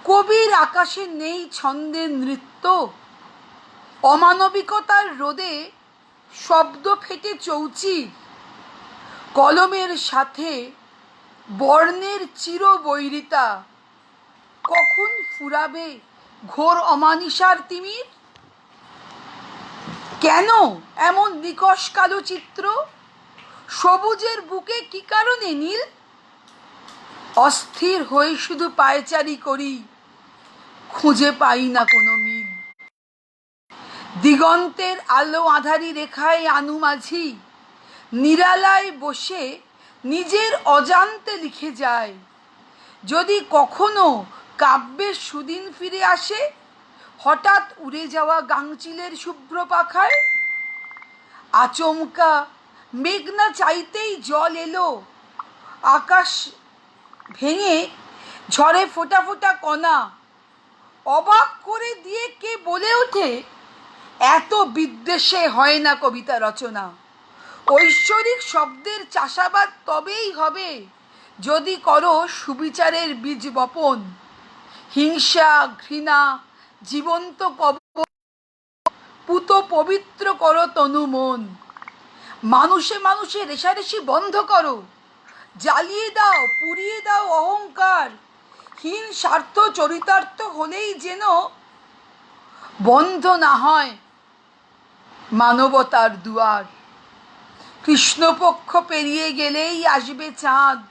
কবির আকাশে নেই ছন্দের নৃত্য, অমানবিকতার রোদে শব্দ ফেটে চৌচির। কলমের সাথে বর্ণের চিরবৈরিতা, কখন ফুরাবে ঘোর অমানিসার তিমির? কেন এমন নিকষ কালো চিত্র, সবুজের বুকে কি কারণে নীল? অস্থির হয়ে শুধু পায়চারি করি, খুঁজে পাই না কোনো মিল। দিগন্তের আলো আঁধারি রেখায় আনুমাঝি নিরালায় বসে নিজের অজান্তে লিখে যায়। যদি কখনো কাব্যের সুদিন ফিরে আসে, হঠাৎ উড়ে যাওয়া গাংচিলের শুভ্র পাখায়। আচমকা মেঘনা চাইতেই জল এলো, আকাশ ভেঙে ঝড়ে ফোঁটা ফোঁটা কণা। অবাক করে দিয়ে কে বলে ওঠে, এত বিদ্বেষে হয় না কবিতা রচনা। ঐশ্বরিক শব্দের চাষাবাদ তবেই হবে যদি করো সুবিচারের বীজ বপন। হিংসা ঘৃণা জীবন্ত পুত পবিত্র করো তনু মন। মানুষে মানুষে রেষারেষি বন্ধ করো, জ্বালিয়ে দাও পুড়িয়ে দাও অহংকার। হীন স্বার্থ চরিতার্থ হলেই যেন বন্ধ না হয় মানবতার দুয়ার। কৃষ্ণপক্ষ পেরিয়ে গেলেই আসবে চাঁদ,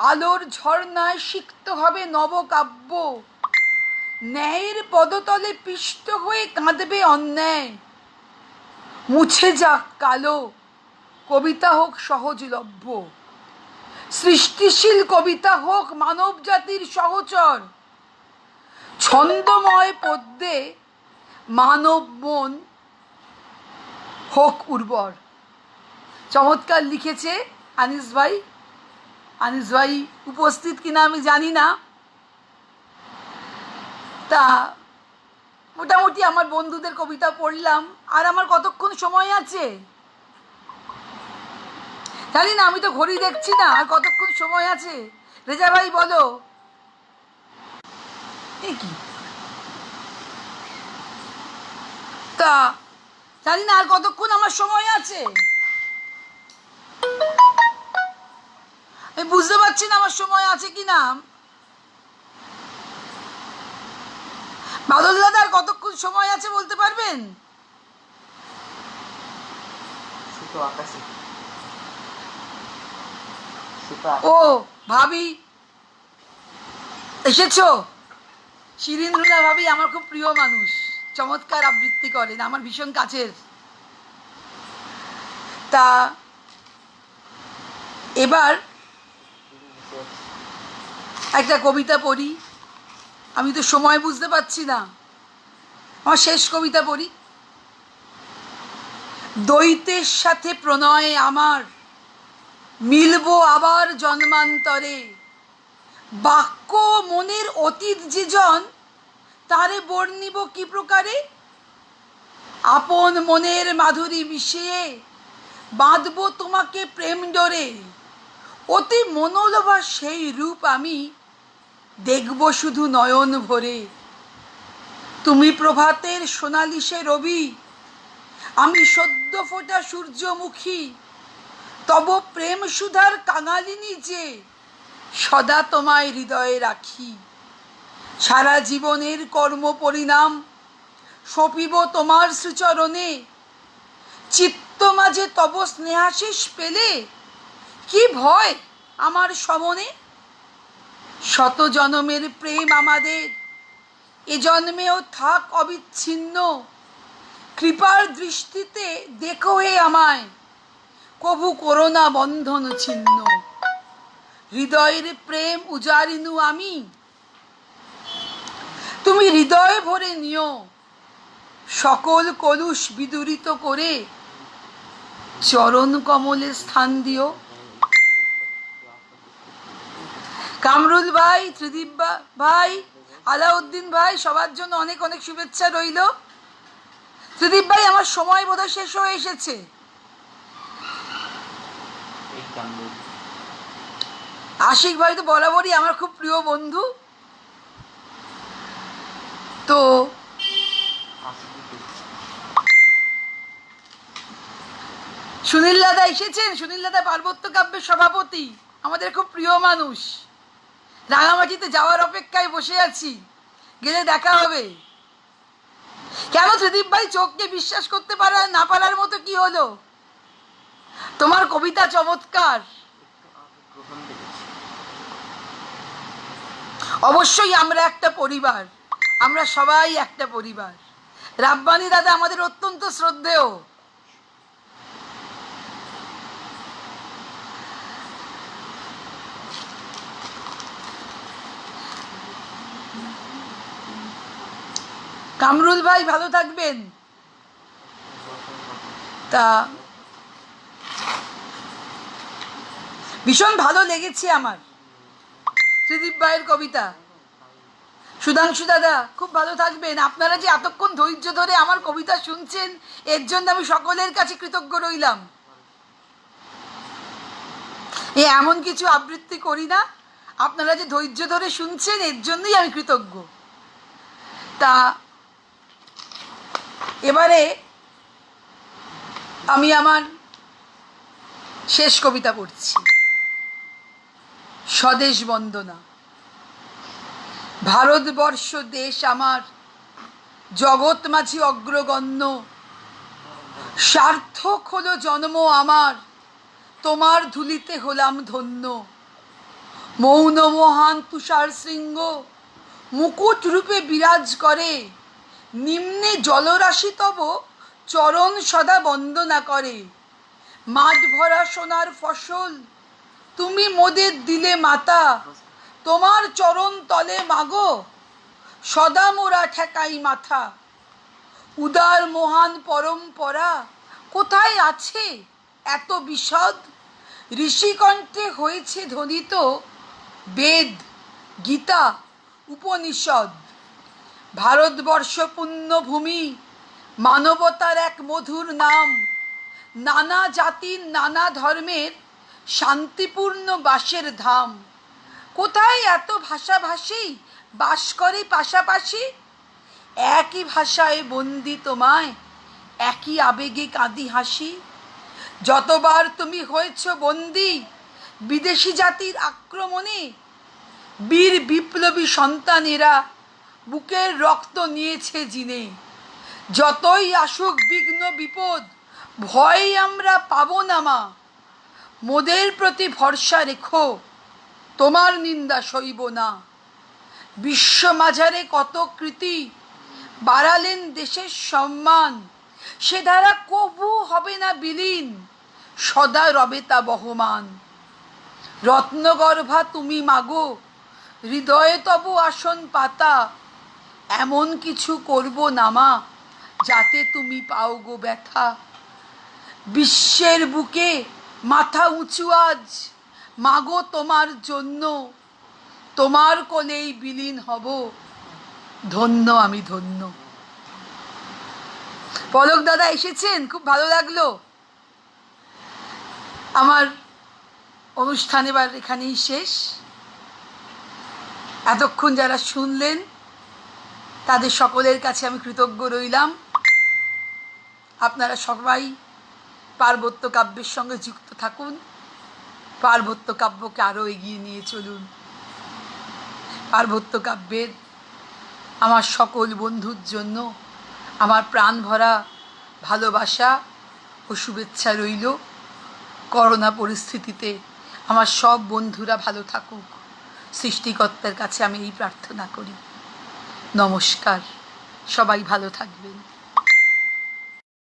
আলোর ঝর্ণায় সিক্ত হবে নবকাব্য। ন্যায়ের পদতলে পিষ্ট হয়ে কাঁদবে অন্যায়। মুছে যাক কালো, কবিতা হোক সহজলভ্য। সৃষ্টিশীল কবিতা হোক মানব জাতির সহচর। ছন্দময় পদ্যে মানব মন হোক উর্বর। চমৎকার লিখেছে আনিস ভাই। আনিস ভাই উপস্থিত কিনা আমি জানি না। তা মোটামুটি আমার বন্ধুদের কবিতা পড়লাম। আর আমার কতক্ষণ সময় আছে জানি না, আমি তো ঘড়ি দেখছি না। আর কতক্ষণ সময় আছে রেজা ভাই বলো। কি তা জানি না আর কতক্ষণ আমার সময় আছে, আমি বুঝতে পারছি না আমার সময় আছে কি না। বাদল দাদা আর কতক্ষণ সময় আছে বলতে পারবেন? ও ভাবি এসেছো? শিরিন্দ্রনা ভাবি আমার খুব প্রিয় মানুষ, চমৎকার আবৃত্তি করেন, আমার ভীষণ কাছের। তা এবার একটা কবিতা পড়ি। আমি তো সময় বুঝতে পারছি না, আমার শেষ কবিতা পড়ি। দ্বৈতের সাথে প্রণয় আমার, মিলব আবার জন্মান্তরে। বাক্য মনের অতীত যে জন, তারে বর্ণিব কি প্রকারে? আপন মনের মাধুরী মিশিয়ে বাঁধব তোমাকে প্রেম ডোরে। অতি মনোলোভা সেই রূপ আমি দেখব শুধু নয়ন ভরে। তুমি প্রভাতের সোনালি সে রবি, আমি সদ্য ফোটা সূর্যমুখী। তব প্রেম সুধার কাঙালিনী যে, সদা তোমায় হৃদয়ে রাখি। সারা জীবনের কর্ম পরিণাম সঁপিব তোমার শ্রীচরণে। চিত্ত মাঝে তব স্নেহাশিস পেলে, কি ভয় আমার সমনে? শত জনমের প্রেম আমাদের, এ জন্মেও থাক অবিচ্ছিন্ন। কৃপার দৃষ্টিতে দেখো হে আমায়, কভু করোনা বন্ধন ছিন্ন। হৃদয়ের প্রেম উজারিনু আমি, তুমি হৃদয়ে ভরে নিও। সকল কলুষ বিদূরিত করে চরণ কমলে স্থান দিও। কামরুল ভাই, ত্রিদীপ ভাই, আলাউদ্দিন ভাই, সবার জন্য অনেক অনেক শুভেচ্ছা রইল। ত্রিদীপ ভাই, আমার সময় বোধহয় শেষ হয়ে এসেছে। আশিক ভাই তো বরাবরই আমার খুব প্রিয় বন্ধু। তো সুনীল দাদা এসেছেন। সুনীল দাদা পার্বত্য কাব্যের সভাপতি, আমাদের খুব প্রিয় মানুষ। রাঙামাটিতে যাওয়ার অপেক্ষায় বসে আছি, গেলে দেখা হবে। কেন ত্রিদীপ ভাই, চোখকে বিশ্বাস করতে পারা না পারার মতো কি হলো? তোমার কবিতা চমৎকার। অবশ্যই আমরা একটা পরিবার, আমরা সবাই একটা পরিবার। রাব্বানি দাদা আমাদের অত্যন্ত শ্রদ্ধেয়। কামরুল ভাই ভালো থাকবেন। তা ভীষণ ভালো লেগেছে আমার ত্রিদীপ ভাইয়ের কবিতা। সুধাংশু দাদা খুব ভালো থাকবেন। আপনারা যে এতক্ষণ ধৈর্য ধরে আমার কবিতা শুনছেন, এর জন্য আমি সকলের কাছে কৃতজ্ঞ রইলাম। এমন কিছু আবৃত্তি করি না, আপনারা যে ধৈর্য ধরে শুনছেন এর জন্যই আমি কৃতজ্ঞ। তা এবারে আমি আমার শেষ কবিতা পড়ছি। স্বদেশ বন্দনা। ভারতবর্ষ দেশ আমার, জগৎ মাঝি অগ্রগণ্য। সার্থক হলো জন্ম আমার, তোমার ধুলিতে হলাম ধন্য। মৌন মহান তুষার শৃঙ্গ মুকুট রূপে বিরাজ করে। নিম্নে জলরাশি তব চরণ সদা বন্দনা করে। মাঠ ভরা সোনার ফসল তুমি মোদের দিলে মাতা। তোমার চরণ তলে মাগো সদা মোরা ঠেকাই মাথা। উদার মহান পরম্পরা কোথায় আছে এত বিশদ? ঋষিকণ্ঠে হয়েছে ধ্বনিত বেদ, গীতা, উপনিষদ। ভারতবর্ষ পুণ্যভূমি, মানবতার এক মধুর নাম। নানা জাতির নানা ধর্মের শান্তিপূর্ণ বাসের ধাম। কোথায় এত ভাষাভাষী বাস করে পাশাপাশি? একই ভাষায় বন্দি তোমায়, একই আবেগে কাঁদি হাসি। যতবার তুমি হয়েছ বন্দি বিদেশি জাতির আক্রমণে, বীর বিপ্লবী সন্তানেরা বুকের রক্ত নিয়েছে জিনে। যতই আসুক বিঘ্ন বিপদ, ভয় আমরা পাবো না মা। মোদের প্রতি ভরসা রেখো, তোমার নিন্দা সইব না। বিশ্ব মাঝারে কত কৃতি বাড়ালেন দেশের সম্মান। সে ধারা কবু হবে না বিলীন, সদা রবে তা বহমান। রত্নগর্ভা তুমি মাগো, হৃদয়ে তব আসন পাতা। এমন কিছু করব না মা, যাতে তুমি পাও গো ব্যথা। বিশ্বের বুকে মাথা উঁচু আজ, মাগো তোমার জন্য, তোমার কোলেই বিলীন হব, ধন্য আমি ধন্য। পলক দাদা এসেছেন, খুব ভালো লাগলো। আমার অনুষ্ঠান এবার এখানেই শেষ। এতক্ষণ যারা শুনলেন তাদের সকলের কাছে আমি কৃতজ্ঞ রইলাম। আপনারা সবাই পার্বত্য কাব্যের সঙ্গে যুক্ত থাকুন, পার্বত্য কাব্যকে আরও এগিয়ে নিয়ে চলুন। পার্বত্য কাব্যের আমার সকল বন্ধুর জন্য আমার প্রাণ ভরা ভালোবাসা ও শুভেচ্ছা রইল। করোনা পরিস্থিতিতে আমার সব বন্ধুরা ভালো থাকুক, সৃষ্টিকর্তার কাছে আমি এই প্রার্থনা করি। নমস্কার, সবাই ভালো থাকবেন।